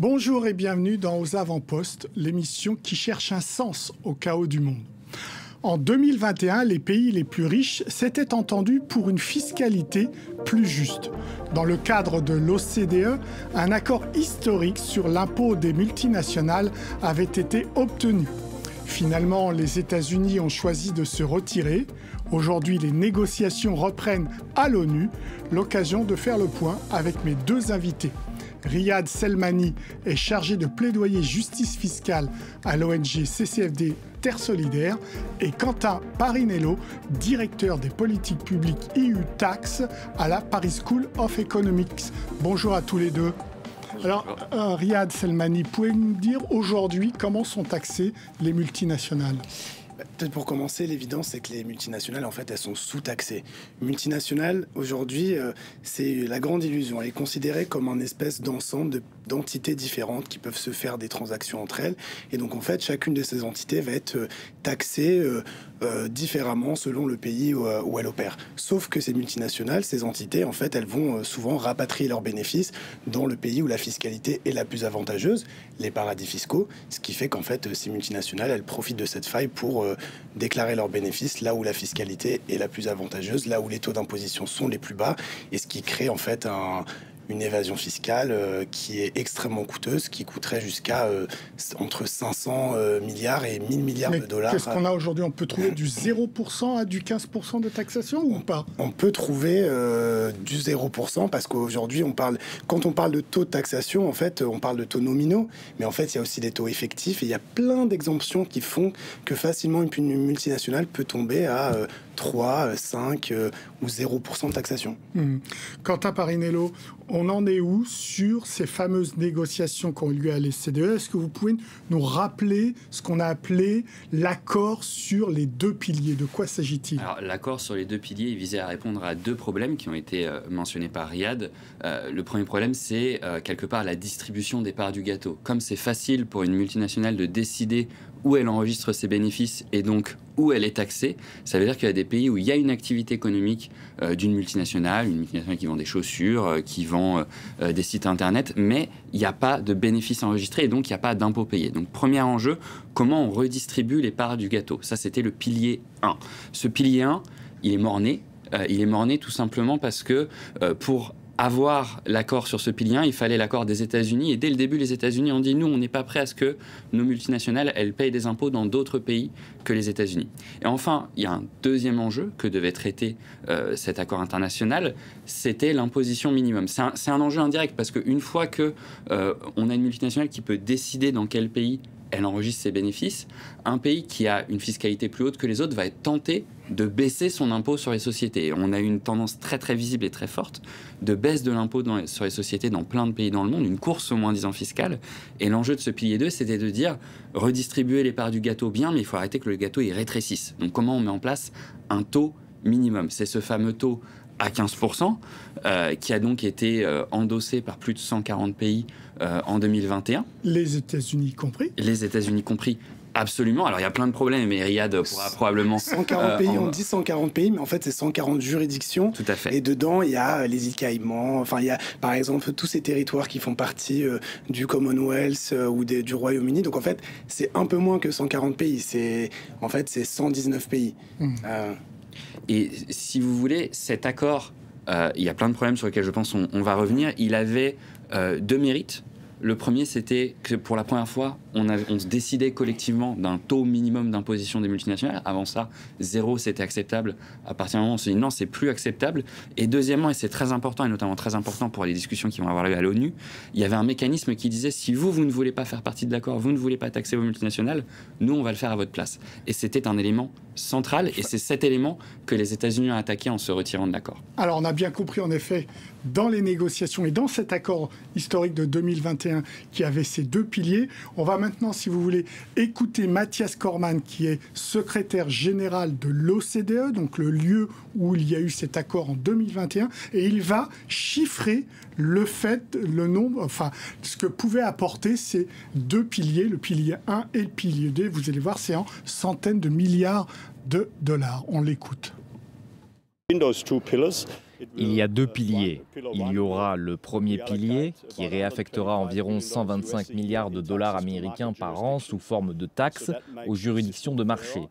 Bonjour et bienvenue dans Aux Avant-Postes, l'émission qui cherche un sens au chaos du monde. En 2021, les pays les plus riches s'étaient entendus pour une fiscalité plus juste. Dans le cadre de l'OCDE, un accord historique sur l'impôt des multinationales avait été obtenu. Finalement, les États-Unis ont choisi de se retirer. Aujourd'hui, les négociations reprennent à l'ONU. L'occasion de faire le point avec mes deux invités. Riyad Selmani est chargé de plaidoyer justice fiscale à l'ONG CCFD Terre Solidaire et Quentin Parinello, directeur des politiques publiques EU Tax à la Paris School of Economics. Bonjour à tous les deux. Alors, Riyad Selmani, pouvez-vous nous dire aujourd'hui comment sont taxées les multinationales ? Peut-être pour commencer, l'évidence, c'est que les multinationales, en fait, elles sont sous-taxées. Multinationales, aujourd'hui, c'est la grande illusion. Elle est considérée comme un espèce d'ensemble d'entités différentes qui peuvent se faire des transactions entre elles. Et donc, en fait, chacune de ces entités va être taxée différemment selon le pays où elle opère. Sauf que ces multinationales, ces entités, en fait, elles vont souvent rapatrier leurs bénéfices dans le pays où la fiscalité est la plus avantageuse, les paradis fiscaux, ce qui fait qu'en fait, ces multinationales, elles profitent de cette faille pour déclarer leurs bénéfices là où la fiscalité est la plus avantageuse, là où les taux d'imposition sont les plus bas, et ce qui crée en fait une évasion fiscale qui est extrêmement coûteuse, qui coûterait jusqu'à entre 500 milliards et 1000 milliards de dollars. Qu'est-ce qu'on a aujourd'hui ? On peut trouver du 0% à du 15% de taxation ou pas ? On peut trouver du 0% parce qu'aujourd'hui, quand on parle de taux de taxation, en fait, on parle de taux nominaux, mais en fait, il y a aussi des taux effectifs et il y a plein d'exemptions qui font que facilement une multinationale peut tomber à 3, 5 ou 0% de taxation. Quentin Parinello, on en est où sur ces fameuses négociations qui ont eu lieu à l'OCDE ? Est-ce que vous pouvez nous rappeler ce qu'on a appelé l'accord sur les deux piliers ? De quoi s'agit-il ? Alors, l'accord sur les deux piliers visait à répondre à deux problèmes qui ont été mentionnés par Riyad. Le premier problème, c'est quelque part la distribution des parts du gâteau. Comme c'est facile pour une multinationale de décider où elle enregistre ses bénéfices et donc où elle est taxée, ça veut dire qu'il y a des pays où il y a une activité économique d'une multinationale, une multinationale qui vend des chaussures, qui vend des sites internet, mais il n'y a pas de bénéfices enregistrés et donc il n'y a pas d'impôts payés. Donc premier enjeu, comment on redistribue les parts du gâteau ? Ça, c'était le pilier 1. Ce pilier 1, il est mort-né. Il est mort-né tout simplement parce que pour avoir l'accord sur ce pilier 1, il fallait l'accord des États-Unis. Et dès le début, les États-Unis ont dit « nous, on n'est pas prêt à ce que nos multinationales, elles payent des impôts dans d'autres pays que les États-Unis ». Et enfin, il y a un deuxième enjeu que devait traiter cet accord international, c'était l'imposition minimum. C'est un enjeu indirect parce qu'une fois qu'on a une multinationale qui peut décider dans quel pays elle enregistre ses bénéfices, un pays qui a une fiscalité plus haute que les autres va être tenté de baisser son impôt sur les sociétés. On a une tendance très très visible et très forte de baisse de l'impôt sur les sociétés dans plein de pays dans le monde, une course au moins-disant fiscal. Et l'enjeu de ce pilier 2, c'était de dire redistribuer les parts du gâteau bien, mais il faut arrêter que le gâteau il rétrécisse. Donc comment on met en place un taux minimum ? C'est ce fameux taux à 15%, qui a donc été endossé par plus de 140 pays en 2021. Les États-Unis compris ? Les États-Unis compris. Absolument. Alors, il y a plein de problèmes, mais Riyad pourra probablement... 140 pays, on dit 140 pays, mais en fait, c'est 140 juridictions. Tout à fait. Et dedans, il y a les îles Caïmans, enfin, il y a, par exemple, tous ces territoires qui font partie du Commonwealth ou du Royaume-Uni. Donc, en fait, c'est un peu moins que 140 pays. C'est 119 pays. Et si vous voulez, cet accord, il y a plein de problèmes sur lesquels je pense on va revenir. Il avait deux mérites. Le premier, c'était que pour la première fois, on se décidait collectivement d'un taux minimum d'imposition des multinationales. Avant ça, 0, c'était acceptable. À partir du moment où on se dit non, c'est plus acceptable. Et deuxièmement, et c'est très important, et notamment très important pour les discussions qui vont avoir lieu à l'ONU, il y avait un mécanisme qui disait si vous ne voulez pas faire partie de l'accord, vous ne voulez pas taxer vos multinationales, nous, on va le faire à votre place. Et c'était un élément central, et c'est cet élément que les États-Unis ont attaqué en se retirant de l'accord. Alors, on a bien compris, en effet, dans les négociations et dans cet accord historique de 2021 qui avait ces deux piliers, on va maintenant, si vous voulez, écouter Mathias Cormann, qui est secrétaire général de l'OCDE, donc le lieu où il y a eu cet accord en 2021, et il va chiffrer le nombre, enfin, ce que pouvaient apporter ces deux piliers, le pilier 1 et le pilier 2. Vous allez voir, c'est en centaines de milliards de dollars. On l'écoute. In those two pillars, Il y a deux piliers. Il y aura le premier pilier qui réaffectera environ 125 milliards de dollars américains par an sous forme de taxes aux juridictions de marché,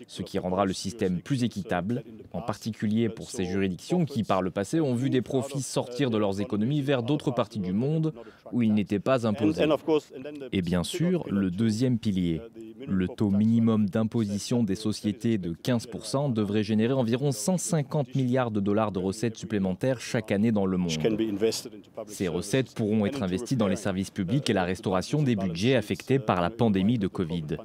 ce qui rendra le système plus équitable, en particulier pour ces juridictions qui, par le passé, ont vu des profits sortir de leurs économies vers d'autres parties du monde où ils n'étaient pas imposés. Et bien sûr, le deuxième pilier. Le taux minimum d'imposition des sociétés de 15% devrait générer environ 150 milliards de dollars de recettes supplémentaires chaque année dans le monde. Ces recettes pourront être investies dans les services publics et la restauration des budgets affectés par la pandémie de Covid.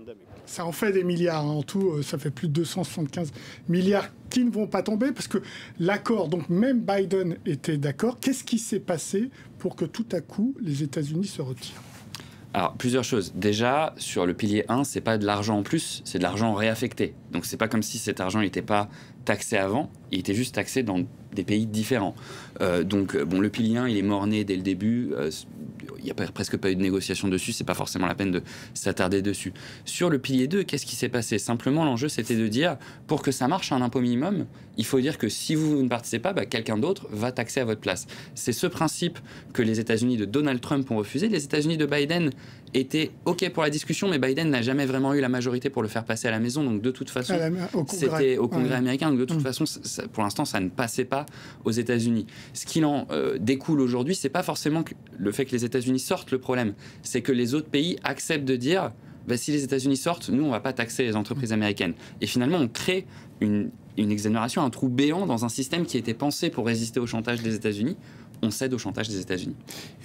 Ça en fait des milliards. En tout, ça fait plus de 275 milliards qui ne vont pas tomber parce que l'accord, donc même Biden était d'accord. Qu'est-ce qui s'est passé pour que tout à coup, les États-Unis se retirent ? Alors, plusieurs choses. Déjà, sur le pilier 1, c'est pas de l'argent en plus, c'est de l'argent réaffecté. Donc, c'est pas comme si cet argent n'était pas taxé avant, il était juste taxé dans des pays différents. Le pilier 1, il est mort-né dès le début. Il n'y a presque pas eu de négociation dessus, c'est pas forcément la peine de s'attarder dessus. Sur le pilier 2, qu'est-ce qui s'est passé ? Simplement, l'enjeu, c'était de dire, pour que ça marche un impôt minimum, il faut dire que si vous ne participez pas, quelqu'un d'autre va taxer à votre place. C'est ce principe que les États-Unis de Donald Trump ont refusé. Les États-Unis de Biden étaient OK pour la discussion, mais Biden n'a jamais vraiment eu la majorité pour le faire passer à la maison. Donc, de toute façon, c'était au Congrès américain. Donc, de toute façon, pour l'instant, ça ne passait pas aux États-Unis. Ce qui en découle aujourd'hui, c'est pas forcément le fait que les États-Unis sortent le problème. C'est que les autres pays acceptent de dire si les États-Unis sortent, nous, on ne va pas taxer les entreprises américaines. Et finalement, on crée une exonération, un trou béant dans un système qui était pensé pour résister au chantage des États-Unis. On cède au chantage des États-Unis.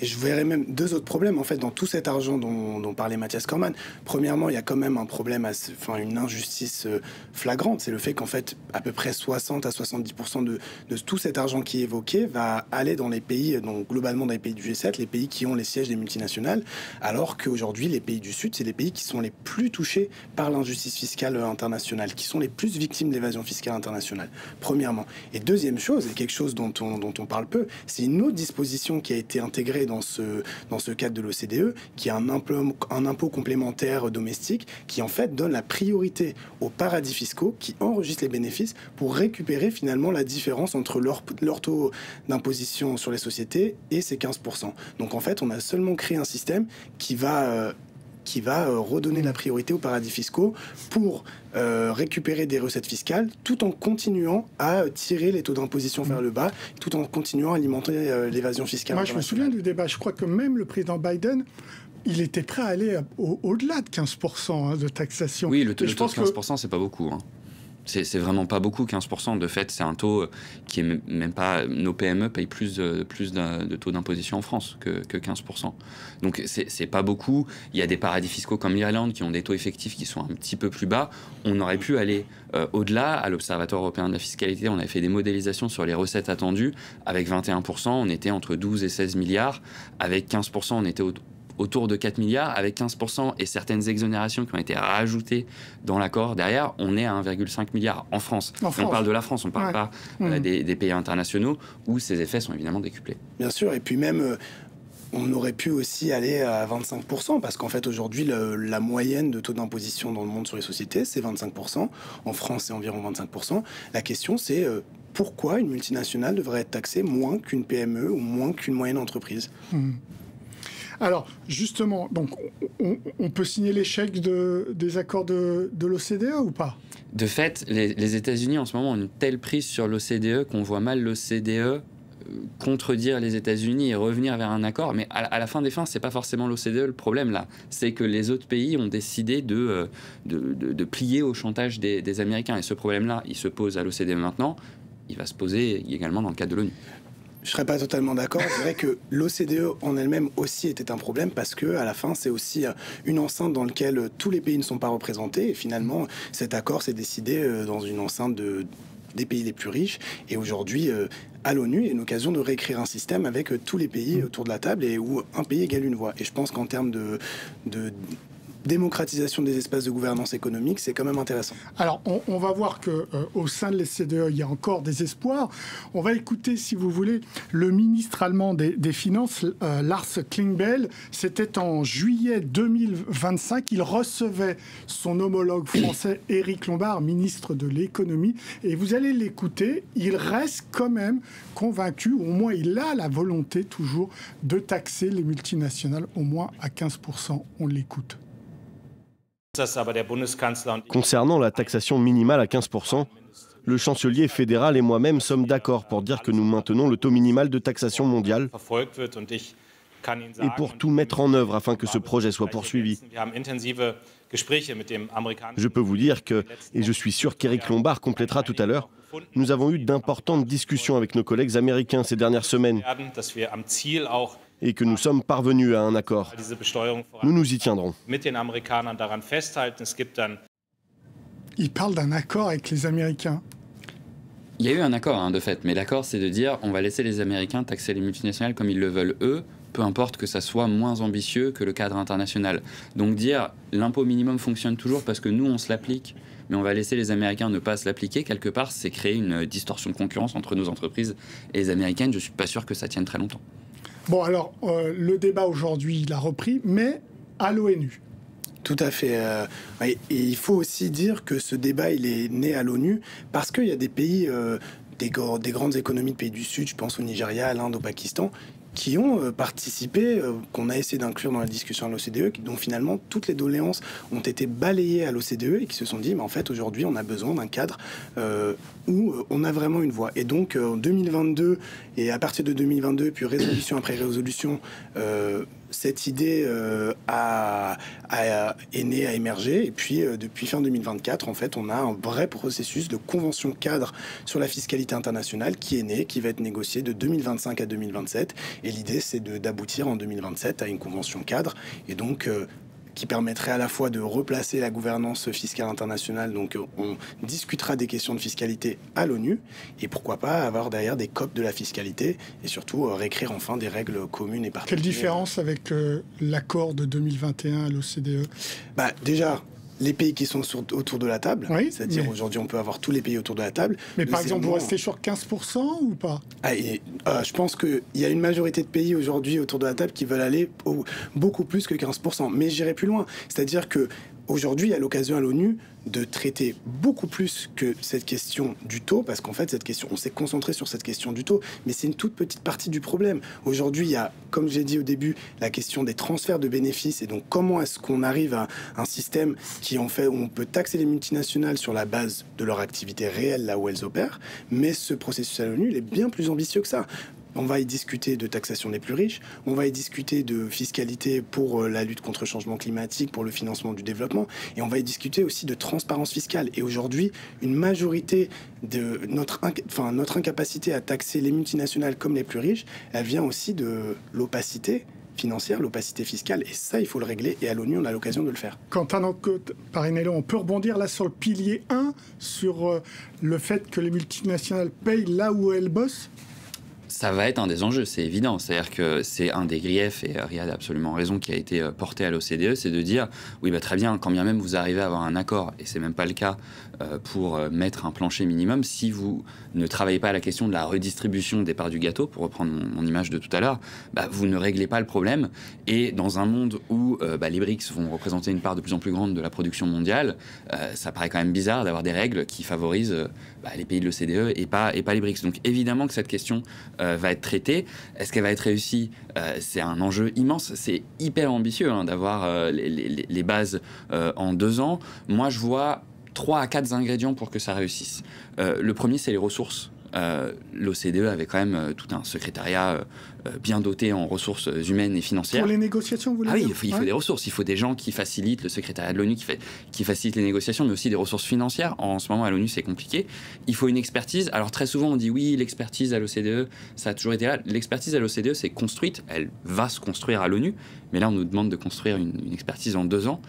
Et je verrais même deux autres problèmes en fait dans tout cet argent dont parlait Mathias Cormann. Premièrement, il y a quand même un problème, une injustice flagrante, c'est le fait qu'en fait à peu près 60 à 70% de tout cet argent qui est évoqué va aller dans les pays, donc globalement dans les pays du G7, les pays qui ont les sièges des multinationales, alors qu'aujourd'hui les pays du Sud, c'est les pays qui sont les plus touchés par l'injustice fiscale internationale, qui sont les plus victimes d'évasion fiscale internationale. Premièrement. Et deuxième chose, et quelque chose dont on parle peu, c'est une autre disposition qui a été intégrée dans ce cadre de l'OCDE, qui est un impôt complémentaire domestique, qui en fait donne la priorité aux paradis fiscaux qui enregistrent les bénéfices pour récupérer finalement la différence entre leur taux d'imposition sur les sociétés et ces 15%. Donc en fait, on a seulement créé un système qui va redonner la priorité aux paradis fiscaux pour récupérer des recettes fiscales tout en continuant à tirer les taux d'imposition vers le bas, tout en continuant à alimenter l'évasion fiscale. Moi, je me souviens du débat. Je crois que même le président Biden, il était prêt à aller au-delà de 15% de taxation. Oui, le taux de 15%, c'est pas beaucoup. C'est vraiment pas beaucoup, 15%. De fait, c'est un taux qui est même pas... Nos PME payent plus de taux d'imposition en France que 15%. Donc, c'est pas beaucoup. Il y a des paradis fiscaux comme l'Irlande qui ont des taux effectifs qui sont un petit peu plus bas. On aurait pu aller au-delà. À l'Observatoire européen de la fiscalité, on avait fait des modélisations sur les recettes attendues. Avec 21%, on était entre 12 et 16 milliards. Avec 15%, on était autour de 4 milliards, avec 15% et certaines exonérations qui ont été rajoutées dans l'accord. Derrière, on est à 1,5 milliard en France. On parle de la France, on ne parle pas des pays internationaux où ces effets sont évidemment décuplés. Bien sûr, et puis même... on aurait pu aussi aller à 25%, parce qu'en fait, aujourd'hui, la moyenne de taux d'imposition dans le monde sur les sociétés, c'est 25%. En France, c'est environ 25%. La question, c'est pourquoi une multinationale devrait être taxée moins qu'une PME ou moins qu'une moyenne entreprise ? Alors, justement, donc, on peut signer l'échec des accords de l'OCDE ou pas ? De fait, les États-Unis, en ce moment, ont une telle prise sur l'OCDE qu'on voit mal l'OCDE contredire les États-Unis et revenir vers un accord. Mais à la fin des fins, c'est pas forcément l'OCDE le problème, là. C'est que les autres pays ont décidé de plier au chantage des Américains. Et ce problème-là, il se pose à l'OCDE maintenant. Il va se poser également dans le cadre de l'ONU. Je ne serais pas totalement d'accord. C'est vrai que l'OCDE en elle-même aussi était un problème parce que à la fin, c'est aussi une enceinte dans laquelle tous les pays ne sont pas représentés. Et finalement, cet accord s'est décidé dans une enceinte des pays les plus riches. Et aujourd'hui, à l'ONU, il y a une occasion de réécrire un système avec tous les pays autour de la table et où un pays égale une voix. Et je pense qu'en termes démocratisation des espaces de gouvernance économique, c'est quand même intéressant. Alors, on va voir qu'au sein de l'OCDE, il y a encore des espoirs. On va écouter, si vous voulez, le ministre allemand des Finances, Lars Klingbeil. C'était en juillet 2025. Il recevait son homologue français, Éric Lombard, ministre de l'économie. Et vous allez l'écouter. Il reste quand même convaincu, ou au moins il a la volonté toujours de taxer les multinationales au moins à 15%. On l'écoute. Concernant la taxation minimale à 15%, le chancelier fédéral et moi-même sommes d'accord pour dire que nous maintenons le taux minimal de taxation mondial et pour tout mettre en œuvre afin que ce projet soit poursuivi. Je peux vous dire que, et je suis sûr qu'Éric Lombard complétera tout à l'heure, nous avons eu d'importantes discussions avec nos collègues américains ces dernières semaines et que nous sommes parvenus à un accord. Nous nous y tiendrons. Il parle d'un accord avec les Américains. Il y a eu un accord, de fait, mais l'accord, c'est de dire on va laisser les Américains taxer les multinationales comme ils le veulent eux, peu importe que ça soit moins ambitieux que le cadre international. Donc dire l'impôt minimum fonctionne toujours parce que nous, on se l'applique, mais on va laisser les Américains ne pas se l'appliquer, quelque part, c'est créer une distorsion de concurrence entre nos entreprises et les Américaines. Je ne suis pas sûr que ça tienne très longtemps. Bon, alors, le débat aujourd'hui, il a repris, mais à l'ONU. Tout à fait. Et il faut aussi dire que ce débat, il est né à l'ONU parce qu'il y a des pays, des grandes économies de pays du Sud, je pense au Nigeria, à l'Inde, au Pakistan, qui ont participé, qu'on a essayé d'inclure dans la discussion à l'OCDE, dont finalement toutes les doléances ont été balayées à l'OCDE et qui se sont dit, mais en fait aujourd'hui on a besoin d'un cadre où on a vraiment une voix. Et donc en 2022, et à partir de 2022, puis résolution après résolution, cette idée est née, a émergé, et puis depuis fin 2024, en fait, on a un vrai processus de convention cadre sur la fiscalité internationale qui est né, qui va être négocié de 2025 à 2027, et l'idée c'est d'aboutir en 2027 à une convention cadre, et donc qui permettrait à la fois de replacer la gouvernance fiscale internationale, donc on discutera des questions de fiscalité à l'ONU, et pourquoi pas avoir derrière des COP de la fiscalité, et surtout réécrire enfin des règles communes et particulières. Quelle différence avec l'accord de 2021 à l'OCDE ? Déjà, les pays qui sont autour de la table, oui, c'est-à-dire aujourd'hui on peut avoir tous les pays autour de la table. Mais par exemple, vous restez sur 15% ou pas ? Je pense qu'il y a une majorité de pays aujourd'hui autour de la table qui veulent aller beaucoup plus que 15%. Mais j'irai plus loin. C'est-à-dire que aujourd'hui, il y a l'occasion à l'ONU de traiter beaucoup plus que cette question du taux, parce qu'en fait, on s'est concentré sur cette question du taux, mais c'est une toute petite partie du problème. Aujourd'hui, il y a, comme j'ai dit au début, la question des transferts de bénéfices, et donc comment est-ce qu'on arrive à un système où on peut taxer les multinationales sur la base de leur activité réelle, là où elles opèrent, mais ce processus à l'ONU, il est bien plus ambitieux que ça. On va y discuter de taxation des plus riches, on va y discuter de fiscalité pour la lutte contre le changement climatique, pour le financement du développement, et on va y discuter aussi de transparence fiscale. Et aujourd'hui, une majorité de notre incapacité à taxer les multinationales comme les plus riches, elle vient aussi de l'opacité financière, l'opacité fiscale, et ça, il faut le régler, et à l'ONU, on a l'occasion de le faire. Quentin Parinello, on peut rebondir là sur le pilier 1, sur le fait que les multinationales payent là où elles bossent ? Ça va être un des enjeux, c'est évident. C'est-à-dire que c'est un des griefs, et Riyad a absolument raison, qui a été porté à l'OCDE, c'est de dire, oui, très bien, quand bien même vous arrivez à avoir un accord, et c'est même pas le cas pour mettre un plancher minimum, si vous ne travaillez pas à la question de la redistribution des parts du gâteau, pour reprendre mon image de tout à l'heure, vous ne réglez pas le problème. Et dans un monde où les BRICS vont représenter une part de plus en plus grande de la production mondiale, ça paraît quand même bizarre d'avoir des règles qui favorisent les pays de l'OCDE et pas les BRICS. Donc évidemment que cette question va être traitée. Est-ce qu'elle va être réussie ? C'est un enjeu immense. C'est hyper ambitieux d'avoir les bases en 2 ans. Moi, je vois 3 à 4 ingrédients pour que ça réussisse. Le premier, c'est les ressources. L'OCDE avait quand même tout un secrétariat bien doté en ressources humaines et financières. Pour les négociations, vous voulez dire ? Il faut des ressources. Il faut des gens qui facilitent le secrétariat de l'ONU, qui facilitent les négociations, mais aussi des ressources financières. En ce moment, à l'ONU, c'est compliqué. Il faut une expertise. Alors, très souvent, on dit oui, l'expertise à l'OCDE, ça a toujours été là. L'expertise à l'OCDE, c'est construite. Elle va se construire à l'ONU. Mais là, on nous demande de construire une expertise en 2 ans.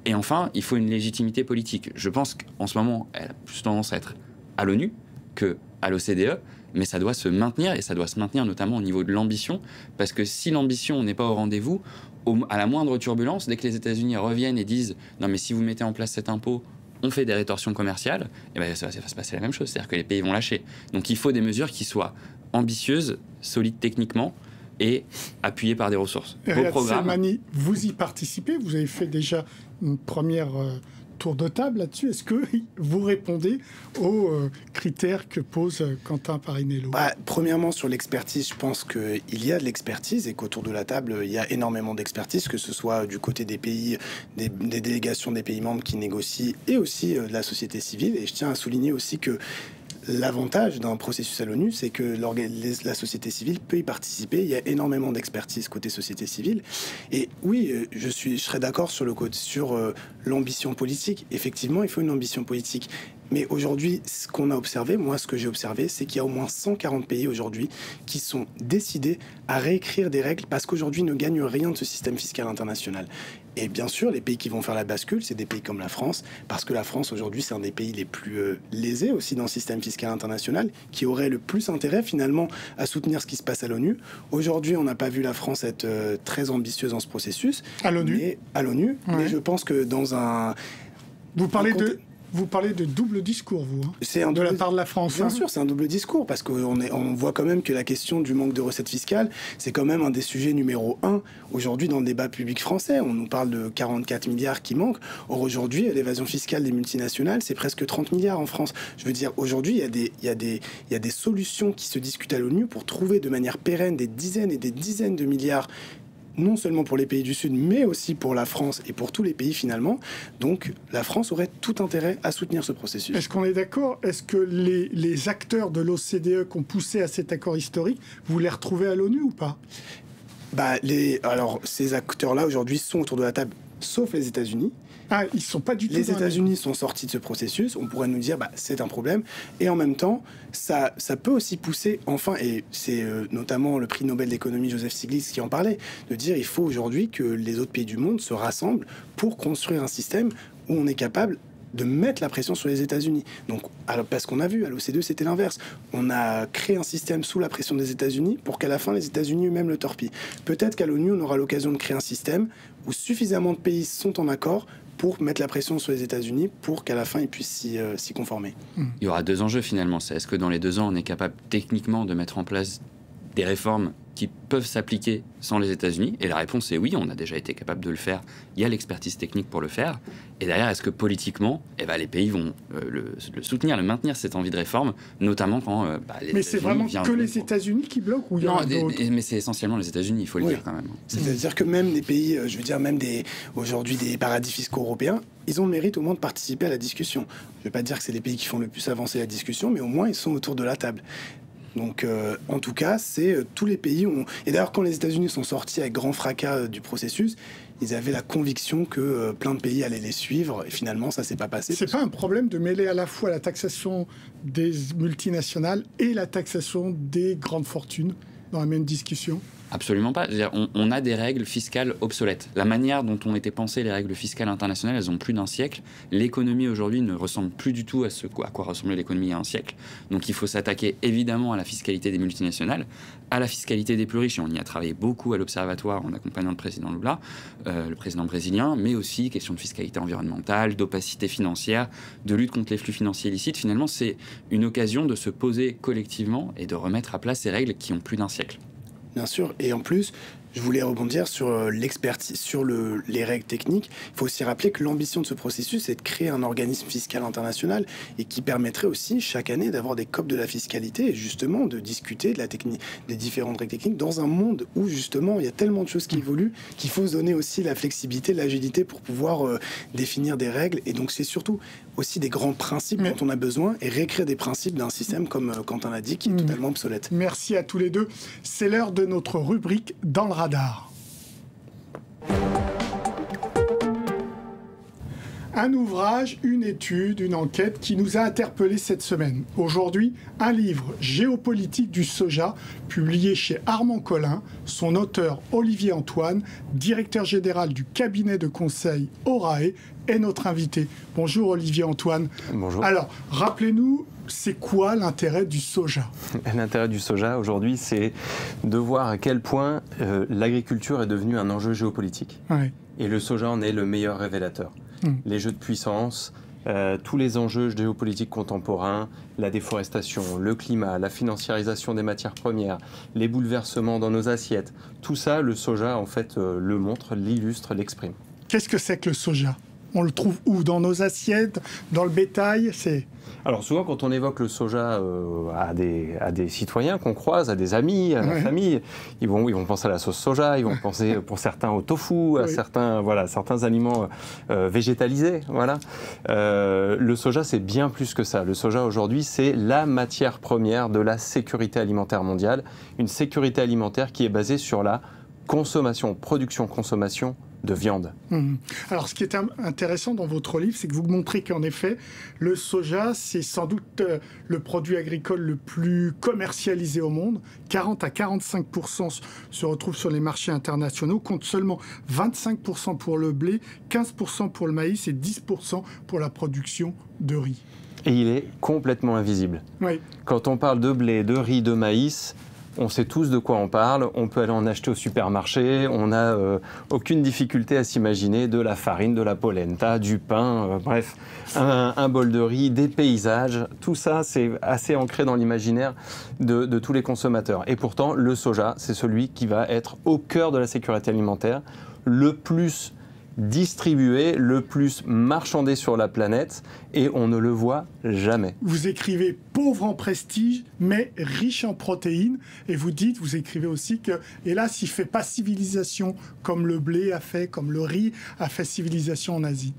Et enfin, il faut une légitimité politique. Je pense qu'en ce moment, elle a plus tendance à être à l'ONU qu'à l'OCDE, mais ça doit se maintenir, et ça doit se maintenir notamment au niveau de l'ambition, parce que si l'ambition n'est pas au rendez-vous, à la moindre turbulence, dès que les États-Unis reviennent et disent « non mais si vous mettez en place cet impôt, on fait des rétorsions commerciales », et ben ça va se passer la même chose, c'est-à-dire que les pays vont lâcher. Donc il faut des mesures qui soient ambitieuses, solides techniquement, et appuyées par des ressources. Riyad Selmani, vous y participez, vous avez fait déjà une première tour de table là-dessus. Est-ce que vous répondez aux critères que pose Quentin Parinello? Premièrement, sur l'expertise, je pense qu'il y a de l'expertise et qu'autour de la table, il y a énormément d'expertise, que ce soit du côté des pays, des délégations des pays membres qui négocient et aussi de la société civile. Et je tiens à souligner aussi que l'avantage d'un processus à l'ONU, c'est que la société civile peut y participer. Il y a énormément d'expertise côté société civile. Et oui, je serais d'accord sur l'ambition politique. Effectivement, il faut une ambition politique. Mais aujourd'hui, ce qu'on a observé, moi, ce que j'ai observé, c'est qu'il y a au moins 140 pays aujourd'hui qui sont décidés à réécrire des règles parce qu'aujourd'hui, ils ne gagnent rien de ce système fiscal international. Et bien sûr, les pays qui vont faire la bascule, c'est des pays comme la France, parce que la France, aujourd'hui, c'est un des pays les plus lésés aussi dans le système fiscal international, qui aurait le plus intérêt, finalement, à soutenir ce qui se passe à l'ONU. Aujourd'hui, on n'a pas vu la France être très ambitieuse dans ce processus. À l'ONU. Ouais. Mais je pense que dans un... Vous parlez de double discours, vous, de la part de la France. Bien sûr, c'est un double discours, parce qu'on voit quand même que la question du manque de recettes fiscales, c'est quand même un des sujets numéro 1 aujourd'hui dans le débat public français. On nous parle de 44 milliards qui manquent. Or, aujourd'hui, l'évasion fiscale des multinationales, c'est presque 30 milliards en France. Je veux dire, aujourd'hui, il y a des solutions qui se discutent à l'ONU pour trouver de manière pérenne des dizaines et des dizaines de milliards, non seulement pour les pays du Sud, mais aussi pour la France et pour tous les pays finalement. Donc la France aurait tout intérêt à soutenir ce processus. Est-ce qu'on est d'accord? Est-ce que les acteurs de l'OCDE qui ont poussé à cet accord historique, vous les retrouvez à l'ONU ou pas? Alors ces acteurs-là aujourd'hui sont autour de la table, sauf les États-Unis. Ah, ils sont pas du tout. Les États-Unis sont sortis de ce processus. On pourrait nous dire, c'est un problème. Et en même temps, ça peut aussi pousser, enfin, et c'est notamment le prix Nobel d'économie Joseph Stiglitz qui en parlait, de dire il faut aujourd'hui que les autres pays du monde se rassemblent pour construire un système où on est capable de mettre la pression sur les États-Unis. Donc, parce qu'on a vu, à l'OCDE, c'était l'inverse. On a créé un système sous la pression des États-Unis pour qu'à la fin, les États-Unis eux-mêmes le torpillent. Peut-être qu'à l'ONU, on aura l'occasion de créer un système où suffisamment de pays sont en accord pour mettre la pression sur les États-Unis pour qu'à la fin, ils puissent s'y conformer. Il y aura deux enjeux finalement. Est-ce que dans les 2 ans, on est capable techniquement de mettre en place des réformes qui peuvent s'appliquer sans les États-Unis? Et la réponse est oui, on a déjà été capable de le faire. Il y a l'expertise technique pour le faire. Et derrière, est-ce que politiquement, les pays vont le soutenir, le maintenir, cette envie de réforme, notamment quand les Mais c'est vraiment que les États-Unis qui bloquent ou il y en a d'autres? Mais c'est essentiellement les États-Unis, il faut le dire quand même. C'est-à-dire que même des pays, aujourd'hui des paradis fiscaux européens, ils ont le mérite au moins de participer à la discussion. Je ne vais pas dire que c'est les pays qui font le plus avancer la discussion, mais au moins ils sont autour de la table. Donc, en tout cas, c'est tous les pays ont... Et d'ailleurs, quand les États-Unis sont sortis avec grand fracas du processus, ils avaient la conviction que plein de pays allaient les suivre. Et finalement, ça s'est pas passé. C'est pas un problème de mêler à la fois la taxation des multinationales et la taxation des grandes fortunes dans la même discussion? Absolument pas. On a des règles fiscales obsolètes. La manière dont ont été pensées les règles fiscales internationales, elles ont plus d'un siècle. L'économie aujourd'hui ne ressemble plus du tout à quoi ressemblait l'économie il y a un siècle. Donc il faut s'attaquer évidemment à la fiscalité des multinationales, à la fiscalité des plus riches. Et on y a travaillé beaucoup à l'Observatoire en accompagnant le président Lula, le président brésilien, mais aussi question de fiscalité environnementale, d'opacité financière, de lutte contre les flux financiers illicites. Finalement, c'est une occasion de se poser collectivement et de remettre à plat ces règles qui ont plus d'un siècle. Bien sûr, et en plus, je voulais rebondir sur l'expertise, sur les règles techniques. Il faut aussi rappeler que l'ambition de ce processus, c'est de créer un organisme fiscal international et qui permettrait aussi chaque année d'avoir des COP de la fiscalité et justement de discuter de la technique, des différentes règles techniques dans un monde où justement il y a tellement de choses qui évoluent qu'il faut se donner aussi la flexibilité, l'agilité pour pouvoir définir des règles. Et donc c'est surtout aussi des grands principes dont on a besoin et réécrire des principes d'un système comme Quentin l'a dit qui est totalement obsolète. Merci à tous les deux. C'est l'heure de notre rubrique Dans le radar. Un ouvrage, une étude, une enquête qui nous a interpellés cette semaine. Aujourd'hui, un livre, Géopolitique du soja, publié chez Armand Collin. Son auteur, Olivier Antoine, directeur général du cabinet de conseil Orae, est notre invité. Bonjour Olivier Antoine. Bonjour. Alors, rappelez-nous, c'est quoi l'intérêt du soja? L'intérêt du soja aujourd'hui, c'est de voir à quel point l'agriculture est devenue un enjeu géopolitique. Ouais. Et le soja en est le meilleur révélateur. Les jeux de puissance, tous les enjeux géopolitiques contemporains, la déforestation, le climat, la financiarisation des matières premières, les bouleversements dans nos assiettes, tout ça, le soja en fait le montre, l'illustre, l'exprime. Qu'est-ce que c'est que le soja? On le trouve où? Dans nos assiettes? Dans le bétail? Alors souvent, quand on évoque le soja à des citoyens qu'on croise, à des amis, à la famille, ils vont penser à la sauce soja, ils vont penser pour certains au tofu, à certains aliments végétalisés. Voilà. Le soja, c'est bien plus que ça. Le soja, aujourd'hui, c'est la matière première de la sécurité alimentaire mondiale. Une sécurité alimentaire qui est basée sur la production-consommation de viande. Alors, ce qui est intéressant dans votre livre, c'est que vous montrez qu'en effet, le soja, c'est sans doute le produit agricole le plus commercialisé au monde. 40 à 45% se retrouvent sur les marchés internationaux, contre seulement 25% pour le blé, 15% pour le maïs et 10% pour la production de riz. Et il est complètement invisible. Oui. Quand on parle de blé, de riz, de maïs, on sait tous de quoi on parle, on peut aller en acheter au supermarché, on n'a aucune difficulté à s'imaginer de la farine, de la polenta, du pain, bref, un bol de riz, des paysages, tout ça c'est assez ancré dans l'imaginaire de tous les consommateurs. Et pourtant, le soja, c'est celui qui va être au cœur de la sécurité alimentaire, le plus distribué, le plus marchandé sur la planète, et on ne le voit jamais. Vous écrivez pauvre en prestige, mais riche en protéines, et vous écrivez aussi que, hélas, il ne fait pas civilisation comme le blé a fait, comme le riz a fait civilisation en Asie.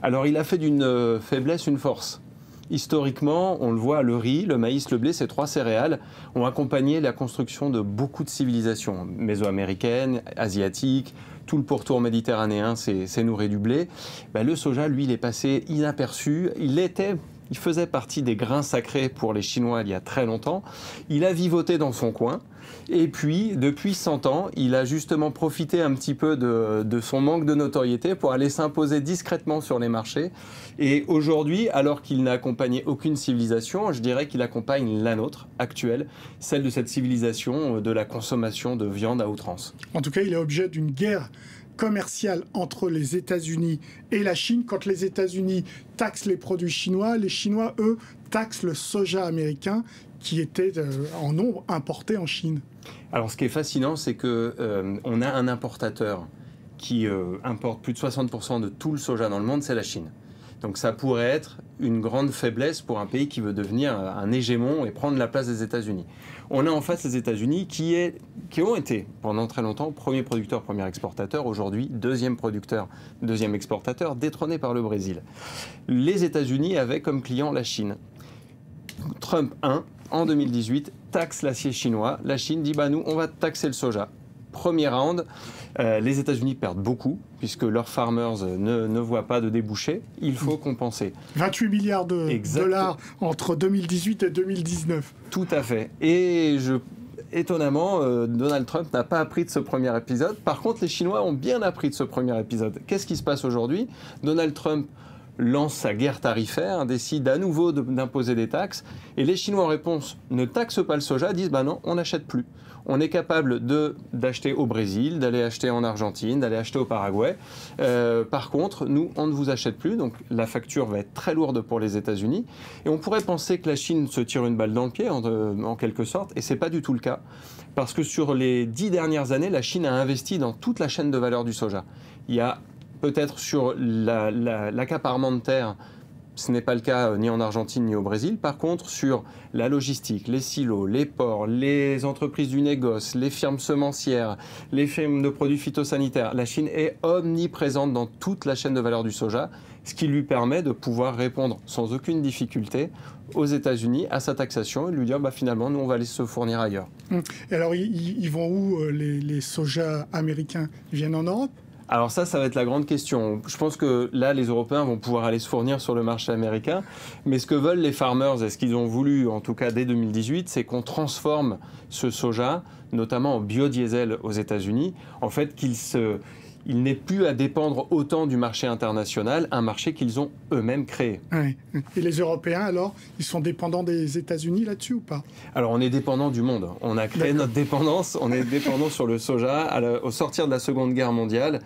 Alors il a fait d'une faiblesse une force. Historiquement, on le voit, le riz, le maïs, le blé, ces trois céréales ont accompagné la construction de beaucoup de civilisations mésoaméricaines, asiatiques. Tout le pourtour méditerranéen s'est nourri du blé. Le soja, lui, il est passé inaperçu. Il faisait partie des grains sacrés pour les Chinois il y a très longtemps. Il a vivoté dans son coin. Et puis, depuis 100 ans, il a justement profité un petit peu de son manque de notoriété pour aller s'imposer discrètement sur les marchés. Et aujourd'hui, alors qu'il n'a accompagné aucune civilisation, je dirais qu'il accompagne la nôtre, actuelle, celle de cette civilisation de la consommation de viande à outrance. En tout cas, il est objet d'une guerre commerciale entre les États-Unis et la Chine. Quand les États-Unis taxent les produits chinois, les Chinois, eux, taxent le soja américain qui était en nombre importé en Chine. Alors, ce qui est fascinant, c'est qu'on a un importateur qui importe plus de 60% de tout le soja dans le monde, c'est la Chine. Donc ça pourrait être une grande faiblesse pour un pays qui veut devenir un hégémon et prendre la place des États-Unis. On a en face les États-Unis qui ont été pendant très longtemps premier producteur, premier exportateur, aujourd'hui deuxième producteur, deuxième exportateur, détrôné par le Brésil. Les États-Unis avaient comme client la Chine. Trump 1, en 2018, taxe l'acier chinois. La Chine dit nous, on va taxer le soja. Premier round, les États-Unis perdent beaucoup, puisque leurs farmers ne voient pas de débouchés. Il faut compenser. 28 milliards de dollars entre 2018 et 2019. Tout à fait. Et étonnamment, Donald Trump n'a pas appris de ce premier épisode. Par contre, les Chinois ont bien appris de ce premier épisode. Qu'est-ce qui se passe aujourd'hui? Donald Trump lance sa guerre tarifaire, décide à nouveau d'imposer des taxes, et les Chinois en réponse ne taxent pas le soja, disent non, on n'achète plus. On est capable d'acheter au Brésil, d'aller acheter en Argentine, d'aller acheter au Paraguay. Par contre, nous, on ne vous achète plus, donc la facture va être très lourde pour les États-Unis. Et on pourrait penser que la Chine se tire une balle dans le pied, en quelque sorte, et ce n'est pas du tout le cas. Parce que sur les 10 dernières années, la Chine a investi dans toute la chaîne de valeur du soja. Il y a peut-être sur l'accaparement de terre, ce n'est pas le cas ni en Argentine ni au Brésil. Par contre, sur la logistique, les silos, les ports, les entreprises du négoce, les firmes semencières, les firmes de produits phytosanitaires, la Chine est omniprésente dans toute la chaîne de valeur du soja, ce qui lui permet de pouvoir répondre sans aucune difficulté aux États-Unis à sa taxation et lui dire finalement, nous, on va aller se fournir ailleurs. Et alors, ils vont où les sojas américains? Ils viennent en Europe? Alors ça va être la grande question. Je pense que là, les Européens vont pouvoir aller se fournir sur le marché américain. Mais ce que veulent les farmers, et ce qu'ils ont voulu, en tout cas dès 2018, c'est qu'on transforme ce soja, notamment en biodiesel aux États-Unis, en fait il n'est plus à dépendre autant du marché international, un marché qu'ils ont eux-mêmes créé. Ouais. Et les Européens, alors, ils sont dépendants des États-Unis là-dessus ou pas? Alors, on est dépendant du monde. On a créé notre dépendance. On est dépendant sur le soja. Au sortir de la Seconde Guerre mondiale,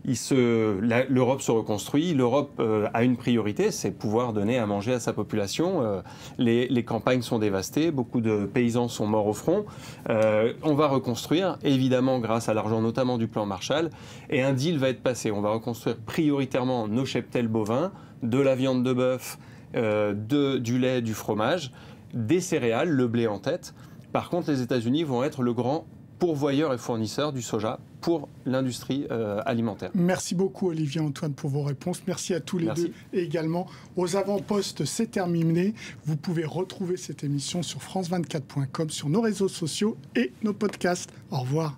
l'Europe se reconstruit. L'Europe a une priorité, c'est pouvoir donner à manger à sa population. Les campagnes sont dévastées. Beaucoup de paysans sont morts au front. On va reconstruire, évidemment, grâce à l'argent notamment du plan Marshall. Et un deal va être passé. On va reconstruire prioritairement nos cheptels bovins, de la viande de bœuf, du lait, du fromage, des céréales, le blé en tête. Par contre, les États-Unis vont être le grand pourvoyeur et fournisseur du soja pour l'industrie alimentaire. Merci beaucoup Olivier Antoine pour vos réponses. Merci à tous les deux et également aux avant-postes. C'est terminé. Vous pouvez retrouver cette émission sur france24.com, sur nos réseaux sociaux et nos podcasts. Au revoir.